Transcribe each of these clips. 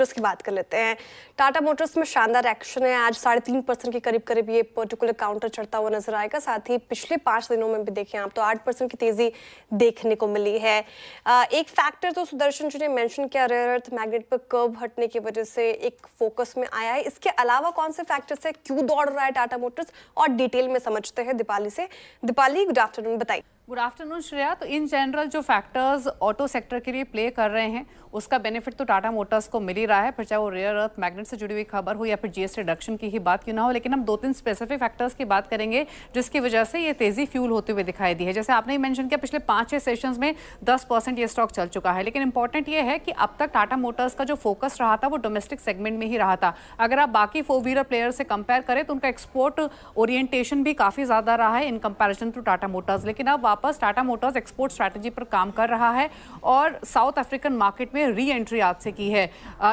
की बात कर लेते हैं। टाटा मोटर्स में शानदार एक्शन है। आज 3.5% के करीब ये पर्टिकुलर काउंटर चढ़ता हुआ नजर आएगा। साथ ही पिछले 5 दिनों में भी देखें आप तो 8% की तेजी देखने को मिली है। एक फैक्टर तो सुदर्शन जी ने मेंशन किया, रेयर अर्थ मैग्नेट पर कर्व हटने की वजह से एक फोकस में आया है। इसके अलावा कौन से फैक्टर्स है, क्यों दौड़ रहा है टाटा मोटर्स, और डिटेल में समझते हैं दीपाली से। दीपाली, गुड आफ्टरनून, बताइए। Good afternoon Shreya. तो इन जनरल जो फैक्टर्स ऑटो सेक्टर के लिए प्ले कर रहे हैं उसका बेनिफिट तो टाटा मोटर्स को मिल ही रहा है, फिर चाहे वो रेयर अर्थ मैग्नेट से जुड़ी हुई खबर हो या फिर जीएसटी रिडक्शन की ही बात क्यों ना हो। लेकिन हम 2-3 स्पेसिफिक फैक्टर्स की बात करेंगे जिसकी वजह से ये तेजी फ्यूल होते हुए दिखाई दी है। जैसे आपने ही मेंशन किया, पिछले 5-6 सेशंस में 10% ये स्टॉक चल चुका है। लेकिन इंपॉर्टेंट ये है कि अब तक टाटा मोटर्स का जो फोकस रहा था वो डोमेस्टिक सेगमेंट में ही रहा था। अगर आप बाकी 4 व्हीलर प्लेयर से कंपेयर करें तो उनका एक्सपोर्ट ओरिएंटेशन भी काफ़ी ज़्यादा रहा है in comparison to Tata Motors. लेकिन अब वापस टाटा मोटर्स एक्सपोर्ट स्ट्रैटेजी पर काम कर रहा है और साउथ अफ्रीकन मार्केट में री एंट्री आज से की है।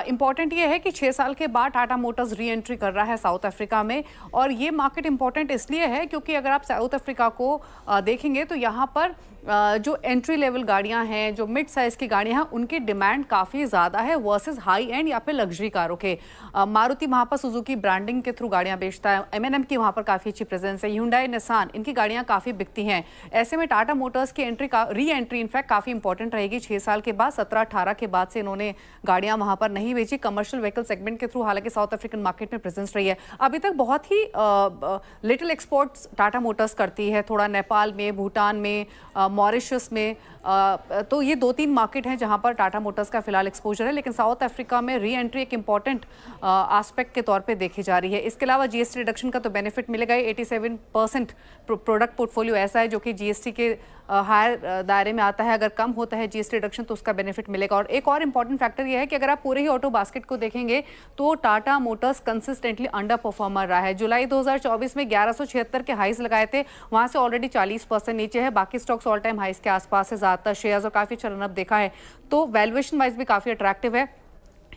इंपॉर्टेंट ये है कि 6 साल के बाद टाटा मोटर्स री एंट्री कर रहा है साउथ अफ्रीका में। और ये मार्केट इंपॉर्टेंट इसलिए है क्योंकि अगर आप साउथ अफ्रीका को देखेंगे तो यहाँ पर जो एंट्री लेवल गाड़ियां हैं, जो मिड साइज की गाड़ियां हैं, उनकी डिमांड काफ़ी ज़्यादा है वर्सेस हाई एंड या फिर लग्जरी कारों के। मारुति वहाँ पर सुजुकी ब्रांडिंग के थ्रू गाड़ियां बेचता है, एमएनएम की वहाँ पर काफ़ी अच्छी प्रेजेंस है, Hyundai, निसान, इनकी गाड़ियां काफ़ी बिकती हैं। ऐसे में टाटा मोटर्स की री एंट्री इनफैक्ट काफ़ी इंपॉर्टेंट रहेगी 6 साल के बाद। 17-18 के बाद से इन्होंने गाड़ियां वहाँ पर नहीं बेची कमर्शियल व्हीकल सेगमेंट के थ्रू, हालांकि साउथ अफ्रीकन मार्केट में प्रेजेंस रही है। अभी तक बहुत ही लिटिल एक्सपोर्ट्स टाटा मोटर्स करती है, थोड़ा नेपाल में, भूटान में, मॉरिशस में। तो ये 2-3 मार्केट हैं जहां पर टाटा मोटर्स का फिलहाल एक्सपोजर है। लेकिन साउथ अफ्रीका में री एंट्री एक इंपॉर्टेंट एस्पेक्ट के तौर पे देखी जा रही है। इसके अलावा जीएसटी रिडक्शन का तो बेनिफिट मिलेगा ही। 87% प्रोडक्ट पोर्टफोलियो ऐसा है जो कि जीएसटी के हायर दायरे में आता है। अगर कम होता है जीएसटी रिडक्शन तो उसका बेनिफिट मिलेगा। और एक और इंपॉर्टेंट फैक्टर यह है कि अगर आप पूरे ही ऑटो बास्केट को देखेंगे तो Tata Motors consistently under performer रहा है। जुलाई 2024 में 1176 के हाइज लगाए थे, वहां से ऑलरेडी 40% नीचे है। बाकी स्टॉक्स ऑल टाइम हाइज के आसपास है, ज्यादातर शेयर्स, और काफी अच्छा रनअप देखा है। तो वैल्यूएशन वाइज भी काफी अट्रैक्टिव है।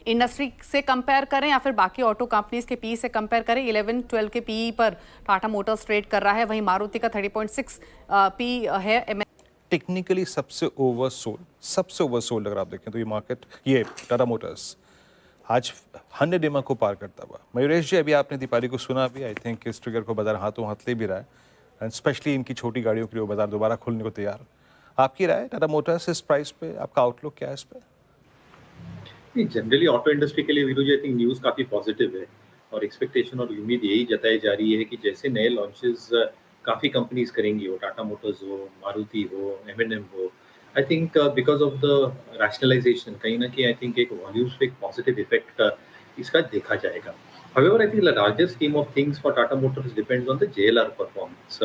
इंडस्ट्री से कंपेयर करें या फिर बाकी ऑटो कंपनीज के पी से कंपेयर करें, 11-12 के पी पर टाटा मोटर्स ट्रेड कर रहा है। वहीं मारुति का 30.6 पी है। टेक्निकली सबसे ओवरसोल्ड अगर आप देखें तो ये मार्केट, ये टाटा मोटर्स आज 100 EMA को पार करता हुआ। मयूरेश जी, अभी आपने दीपाली को सुना भी, आई थिंक इस ट्रिगर को बाजार हाथों हाथ ले भी रहा है, एंड स्पेशली इनकी छोटी गाड़ियों के लिए बाजार दोबारा खुलने को तैयार। आपकी राय टाटा मोटर्स इस प्राइस पे, आपका आउटलुक क्या है इस पे? जनरली ऑटो इंडस्ट्री के लिए वीरू जी, आई थिंक न्यूज़ काफ़ी पॉजिटिव है और एक्सपेक्टेशन और उम्मीद यही जताई जा रही है कि जैसे नए लॉन्चेस काफ़ी कंपनीज करेंगी, हो टाटा मोटर्स हो, मारुति हो, एमएनएम हो, I think because of the rationalisation कहीं ना कहीं आई थिंक एक वॉल्यूम्स पे एक पॉजिटिव इफेक्ट इसका देखा जाएगा। However I think the larger scheme of things for Tata Motors depends on the JLR performance.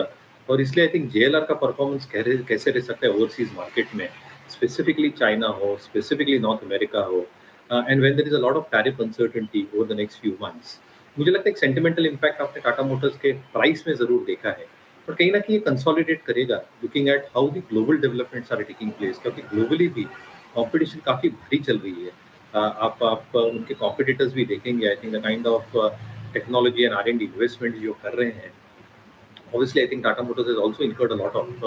और इसलिए आई थिंक जेएलआर का परफॉर्मेंस कैसे रह सकता है ओवरसीज मार्केट में, स्पेसिफिकली चाइना हो, स्पेसिफिकली नॉर्थ अमेरिका हो, and when there is a lot of tariff uncertainty over the next few months, मुझे लगता है एक सेंटिमेंटल इम्पैक्ट आपने टाटा मोटर्स के प्राइस में जरूर देखा है, और कहीं ना कहीं ये कंसोलिडेट करेगा looking at how the global developments are taking place, क्योंकि ग्लोबली भी कंपटीशन काफी भारी चल रही है। आप उनके कॉम्पिटिटर्स भी देखेंगे, I think the kind of technology and R&D investment जो कर रहे हैं, obviously I think Tata Motors has also incurred a lot of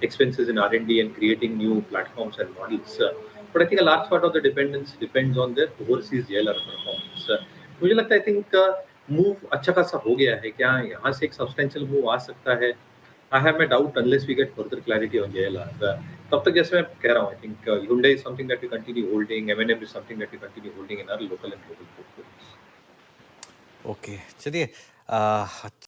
expenses in R&D and creating new platforms and models, but I think a large part of the dependence depends on their overseas JLR performance. मुझे लगता है I think move अच्छा खासा हो गया है। क्या यहाँ से एक सब्सटेंशियल मूव आ सकता है? I have my doubt unless we get further clarity on JLR। तब तक जैसे मैं कह रहा हूँ, I think Hyundai is something that we continue holding, M&M is something that we continue holding in our local and global portfolios. Okay, चलिए